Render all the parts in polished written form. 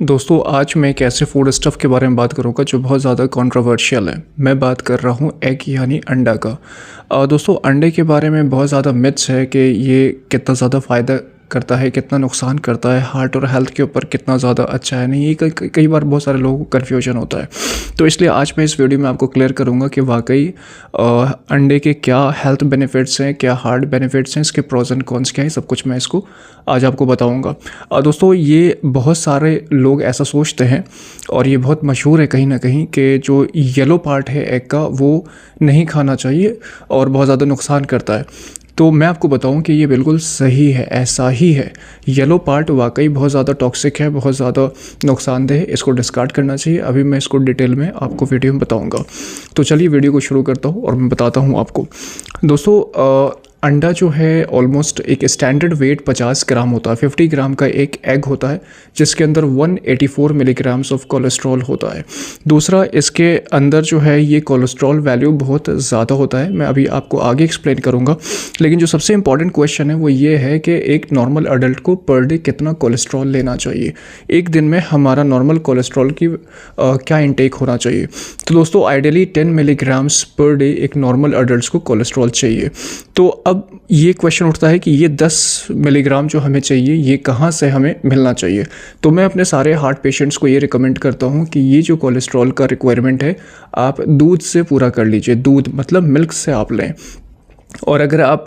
दोस्तों आज मैं एक ऐसे फूड स्टफ़ के बारे में बात करूँगा जो बहुत ज़्यादा कंट्रोवर्शियल है। मैं बात कर रहा हूँ एग यानी अंडा का। दोस्तों अंडे के बारे में बहुत ज़्यादा मिथ्स है कि ये कितना ज़्यादा फ़ायदा करता है, कितना नुकसान करता है, हार्ट और हेल्थ के ऊपर कितना ज़्यादा अच्छा है। नहीं, ये कई बार बहुत सारे लोगों को कन्फ्यूजन होता है। तो इसलिए आज मैं इस वीडियो में आपको क्लियर करूँगा कि वाकई अंडे के क्या हेल्थ बेनिफिट्स हैं, क्या हार्ट बेनिफिट्स हैं, इसके प्रोज एंड कॉन्स क्या है, सब कुछ मैं इसको आज आपको बताऊँगा। दोस्तों ये बहुत सारे लोग ऐसा सोचते हैं और ये बहुत मशहूर है कहीं ना कहीं कि जो येलो पार्ट है एग का वो नहीं खाना चाहिए और बहुत ज़्यादा नुकसान करता है। तो मैं आपको बताऊं कि ये बिल्कुल सही है, ऐसा ही है। येलो पार्ट वाकई बहुत ज़्यादा टॉक्सिक है, बहुत ज़्यादा नुकसानदेह है, इसको डिस्कार्ड करना चाहिए। अभी मैं इसको डिटेल में आपको वीडियो में बताऊंगा। तो चलिए वीडियो को शुरू करता हूँ और मैं बताता हूँ आपको। दोस्तों अंडा जो है ऑलमोस्ट एक स्टैंडर्ड वेट 50 ग्राम होता है। 50 ग्राम का एक एग होता है जिसके अंदर 184 मिलीग्राम्स ऑफ कोलेस्ट्रॉल होता है। दूसरा, इसके अंदर जो है ये कोलेस्ट्रॉल वैल्यू बहुत ज़्यादा होता है। मैं अभी आपको आगे एक्सप्लेन करूँगा, लेकिन जो सबसे इंपॉर्टेंट क्वेश्चन है वो ये है कि एक नॉर्मल अडल्ट को पर डे कितना कोलेस्ट्रॉल लेना चाहिए, एक दिन में हमारा नॉर्मल कोलेस्ट्रॉल की क्या इंटेक होना चाहिए। तो दोस्तों आइडियली 10 मिलीग्राम्स पर डे एक नॉर्मल अडल्ट को कोलेस्ट्रॉल चाहिए। तो अब ये क्वेश्चन उठता है कि ये 10 मिलीग्राम जो हमें चाहिए ये कहाँ से हमें मिलना चाहिए। तो मैं अपने सारे हार्ट पेशेंट्स को ये रिकमेंड करता हूँ कि ये जो कोलेस्ट्रॉल का रिक्वायरमेंट है आप दूध से पूरा कर लीजिए। दूध मतलब मिल्क से आप लें, और अगर आप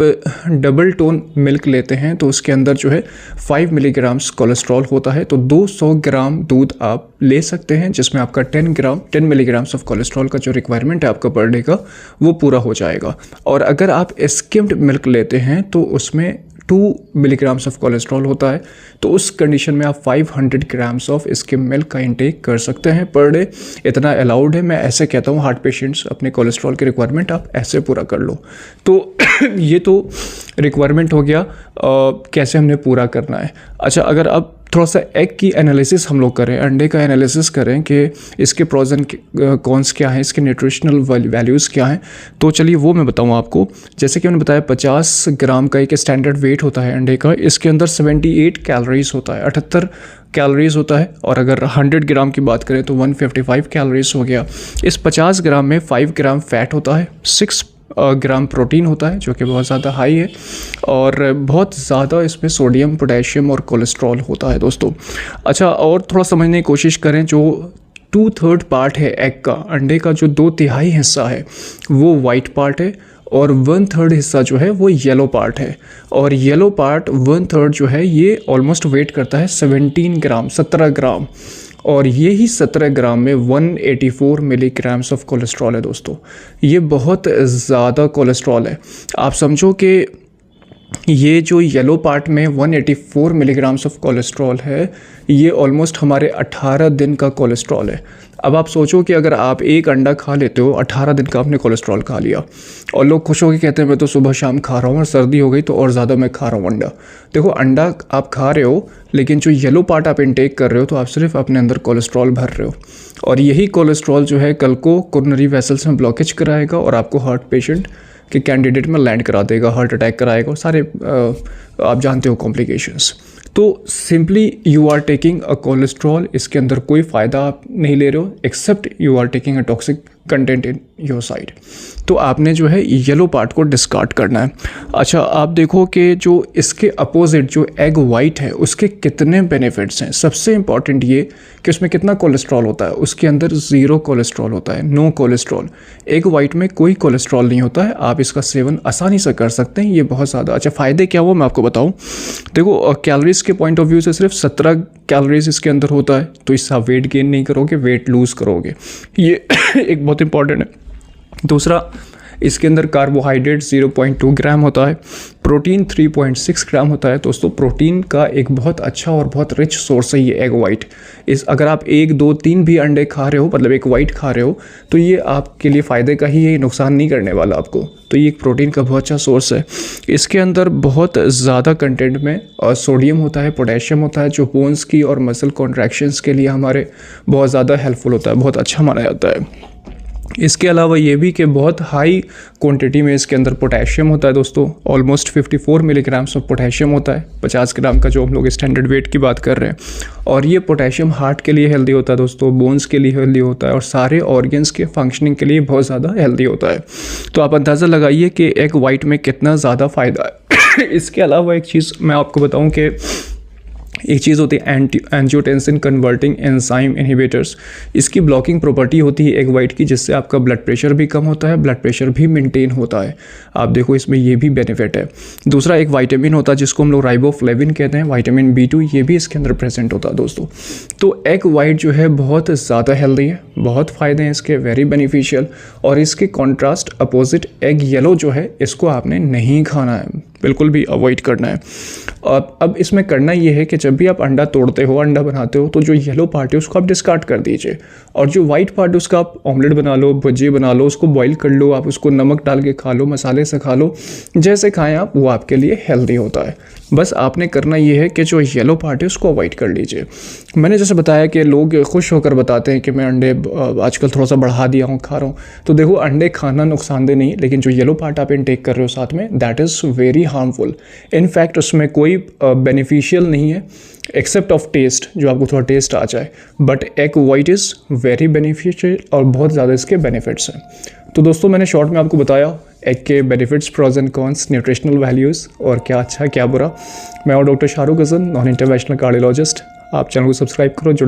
डबल टोन मिल्क लेते हैं तो उसके अंदर जो है 5 मिलीग्राम्स कोलेस्ट्रॉल होता है। तो 200 ग्राम दूध आप ले सकते हैं जिसमें आपका 10 मिलीग्राम्स ऑफ कोलेस्ट्रॉल का जो रिक्वायरमेंट है आपका पर डे का वो पूरा हो जाएगा। और अगर आप स्किम्ड मिल्क लेते हैं तो उसमें 2 मिलीग्राम्स ऑफ कोलेस्ट्रॉल होता है। तो उस कंडीशन में आप 500 ग्राम्स ऑफ स्किम मिल्क का इंटेक कर सकते हैं पर डे। इतना अलाउड है। मैं ऐसे कहता हूँ हार्ट पेशेंट्स अपने कोलेस्ट्रॉल की रिक्वायरमेंट आप ऐसे पूरा कर लो। तो ये तो रिक्वायरमेंट हो गया कैसे हमने पूरा करना है। अच्छा, अगर अब थोड़ा सा एग की एनालिसिस हम लोग करें, अंडे का एनालिसिस करें कि इसके प्रोज एंड कॉन्स क्या हैं, इसके न्यूट्रिशनल वैल्यूज़ क्या हैं, तो चलिए वो मैं बताऊँ आपको। जैसे कि मैंने बताया 50 ग्राम का एक स्टैंडर्ड वेट होता है अंडे का। इसके अंदर 78 कैलोरीज होता है, 78 कैलोरीज होता है। और अगर 100 ग्राम की बात करें तो 155 कैलोरीज हो गया। इस 50 ग्राम में 5 ग्राम फैट होता है, 6 ग्राम प्रोटीन होता है जो कि बहुत ज़्यादा हाई है, और बहुत ज़्यादा इसमें सोडियम, पोटेशियम और कोलेस्ट्रॉल होता है दोस्तों। अच्छा, और थोड़ा समझने की कोशिश करें, जो 2/3 पार्ट है एग का, अंडे का जो 2/3 हिस्सा है वो वाइट पार्ट है और 1/3 हिस्सा जो है वो येलो पार्ट है। और येलो पार्ट 1/3 जो है ये ऑलमोस्ट वेट करता है 17 ग्राम। और ये ही 17 ग्राम में 184 मिलीग्राम्स ऑफ कोलेस्ट्रॉल है दोस्तों। ये बहुत ज़्यादा कोलेस्ट्रॉल है। आप समझो कि ये जो येलो पार्ट में 184 मिलीग्राम्स ऑफ कोलेस्ट्रॉल है ये ऑलमोस्ट हमारे 18 दिन का कोलेस्ट्रॉल है। अब आप सोचो कि अगर आप एक अंडा खा लेते हो, 18 दिन का आपने कोलेस्ट्रॉल खा लिया, और लोग खुश होकर कहते हैं मैं तो सुबह शाम खा रहा हूँ और सर्दी हो गई तो और ज़्यादा मैं खा रहा हूँ अंडा। देखो, अंडा आप खा रहे हो लेकिन जो येलो पार्ट आप इंटेक कर रहे हो तो आप सिर्फ अपने अंदर कोलेस्ट्रॉल भर रहे हो, और यही कोलेस्ट्रॉल जो है कल को कोरोनरी वेसल्स में ब्लॉकेज कराएगा और आपको हार्ट पेशेंट के कैंडिडेट में लैंड करा देगा, हार्ट अटैक कराएगा, सारे आप जानते हो कॉम्प्लिकेशंस। तो simply you are taking a cholesterol, इसके अंदर कोई फ़ायदा आप नहीं ले रहे हो except you are taking a toxic content in your side. तो आपने जो है येलो पार्ट को डिस्कार्ड करना है। अच्छा, आप देखो कि जो इसके अपोजिट जो एग वाइट है उसके कितने बेनिफिट्स हैं। सबसे इंपॉर्टेंट ये कि उसमें कितना कोलेस्ट्रॉल होता है। उसके अंदर 0 कोलेस्ट्रॉल होता है, नो कोलेस्ट्रॉल। एग वाइट में कोई कोलेस्ट्रॉल नहीं होता है। आप इसका सेवन आसानी से कर सकते हैं, ये बहुत ज़्यादा अच्छा। फ़ायदे क्या वो मैं आपको बताऊँ। देखो, कैलोरीज के पॉइंट ऑफ व्यू से सिर्फ 17 कैलोरीज इसके अंदर होता है, तो इससे आप वेट गेन नहीं करोगे, वेट लूज़ करोगे। ये एक बहुत इंपॉर्टेंट है। दूसरा, इसके अंदर कार्बोहाइड्रेट 0.2 ग्राम होता है, प्रोटीन 3.6 ग्राम होता है। दोस्तों प्रोटीन का एक बहुत अच्छा और बहुत रिच सोर्स है ये एग वाइट। इस अगर आप 1, 2, 3 भी अंडे खा रहे हो, मतलब एक वाइट खा रहे हो, तो ये आपके लिए फ़ायदे का ही है, नुकसान नहीं करने वाला आपको। तो ये एक प्रोटीन का बहुत अच्छा सोर्स है। इसके अंदर बहुत ज़्यादा कंटेंट में सोडियम होता है, पोटेशियम होता है, जो बोन्स की और मसल कॉन्ट्रैक्शंस के लिए हमारे बहुत ज़्यादा हेल्पफुल होता है, बहुत अच्छा माना जाता है। इसके अलावा ये भी कि बहुत हाई क्वांटिटी में इसके अंदर पोटेशियम होता है दोस्तों, ऑलमोस्ट 54 मिलीग्राम्स ऑफ पोटेशियम होता है 50 ग्राम का जो हम लोग स्टैंडर्ड वेट की बात कर रहे हैं। और ये पोटेशियम हार्ट के लिए हेल्दी होता है दोस्तों, बोन्स के लिए हेल्दी होता है और सारे ऑर्गन्स के फंक्शनिंग के लिए बहुत ज़्यादा हेल्दी होता है। तो आप अंदाज़ा लगाइए कि एग वाइट में कितना ज़्यादा फ़ायदा है। इसके अलावा एक चीज़ मैं आपको बताऊँ कि एक चीज़ होती है एंजियोटेंसिन कन्वर्टिंग एंजाइम इनहिबिटर्स। इसकी ब्लॉकिंग प्रॉपर्टी होती है एग वाइट की, जिससे आपका ब्लड प्रेशर भी कम होता है, ब्लड प्रेशर भी मेंटेन होता है। आप देखो इसमें ये भी बेनिफिट है। दूसरा एक विटामिन होता है जिसको हम लोग राइबोफ्लेविन कहते हैं, विटामिन B2, ये भी इसके अंदर प्रेजेंट होता है दोस्तों। तो एग वाइट जो है बहुत ज़्यादा हेल्दी है, बहुत फ़ायदे हैं इसके, वेरी बेनिफिशियल। और इसके कॉन्ट्रास्ट अपोजिट एग येलो जो है, इसको आपने नहीं खाना है, बिल्कुल भी अवॉइड करना है। अब इसमें करना ये है कि जब भी आप अंडा तोड़ते हो, अंडा बनाते हो, तो जो येलो पार्ट है उसको आप डिस्कार्ड कर दीजिए और जो वाइट पार्ट है उसका आप ऑमलेट बना लो, भुजी बना लो, उसको बॉईल कर लो, आप उसको नमक डाल के खा लो, मसाले से खा लो, जैसे खाएं आप, वो आपके लिए हेल्दी होता है। बस आपने करना ये है कि जो येलो पार्ट है उसको अवॉइड कर लीजिए। मैंने जैसे बताया कि लोग खुश होकर बताते हैं कि मैं अंडे आजकल थोड़ा सा बढ़ा दिया हूँ, खा रहा हूँ। तो देखो अंडे खाना नुकसानदेह नहीं, लेकिन जो येलो पार्ट आप इनटेक कर रहे हो साथ में, that is very harmful. In fact उसमें कोई बेनिफिशियल नहीं है एक्सेप्ट ऑफ टेस्ट, जो आपको थोड़ा टेस्ट आ जाए। But egg white is very beneficial और बहुत ज़्यादा इसके बेनिफिट्स हैं। तो दोस्तों मैंने शॉर्ट में आपको बताया एग के benefits, pros and cons, nutritional values और क्या अच्छा क्या बुरा। मैं और doctor Shahrukh Hasan, non interventional cardiologist. आप चैनल को सब्सक्राइब करो, जुड़ जाओ।